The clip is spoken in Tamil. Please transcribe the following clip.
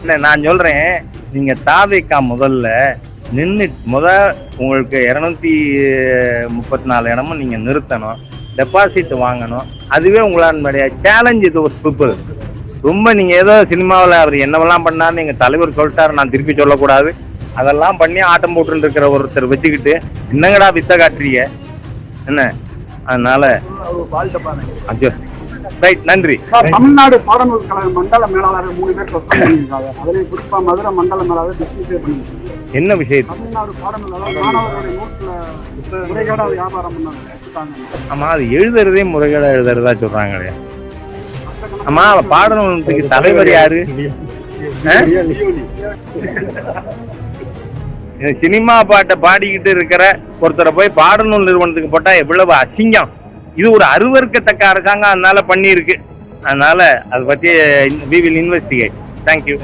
இல்லை நான் சொல்றேன், நீங்க தாவேக்கா முதல்ல நின்று உங்களுக்கு 234 இடமும் நீங்க நிறுத்தணும், டெபாசிட் வாங்கணும். அதுவே உங்களால் சேலஞ்ச் இது ஒரு பீப்புள். ரொம்ப நீங்க ஏதோ சினிமாவில் அவர் என்னவெல்லாம் பண்ணாருன்னு எங்க தலைவர் சொல்லிட்டாரு, நான் திருப்பி சொல்லக்கூடாது. அதெல்லாம் பண்ணி ஆட்டம் போட்டு இருக்கிற ஒருத்தர் வச்சுக்கிட்டு என்னங்கடா வித்த காட்டுறீங்க என்ன? அதனால ஐயோ ரைட், நன்றி. தமிழ்நாடு பாடநூல் கழக மண்டல மேலாளர் 3 பேர் பண்ணியிருக்காங்க. அதிலே குறிப்பா மதுரை மண்டல மேலாளர் டிஸ்மிஸ் பண்ணியிருக்காங்க. என்ன விஷயம்? தமிழ்நாடு பாடநூல் மாணவர்களுடைய நோட்ல முறைகேடா வியாபாரம் பண்ணாங்க. ஆமா, அது எழுதுறதே முறைகேடா எழுதுறதா சொல்றாங்களே. ஆமா, பாடநூலுக்கு தலைவர் யாரு? சினிமா பாட்டை பாடிக்கிட்டு இருக்கிற ஒருத்தரை போய் பாடநூல் நிறுவனத்துக்கு போட்டா எவ்வளவு அசிங்கம். இது ஒரு அருவருக்கத்தக்க அரசாங்கம் அதனால பண்ணியிருக்கு. அதனால அதை பத்தி we will investigate. Thank you.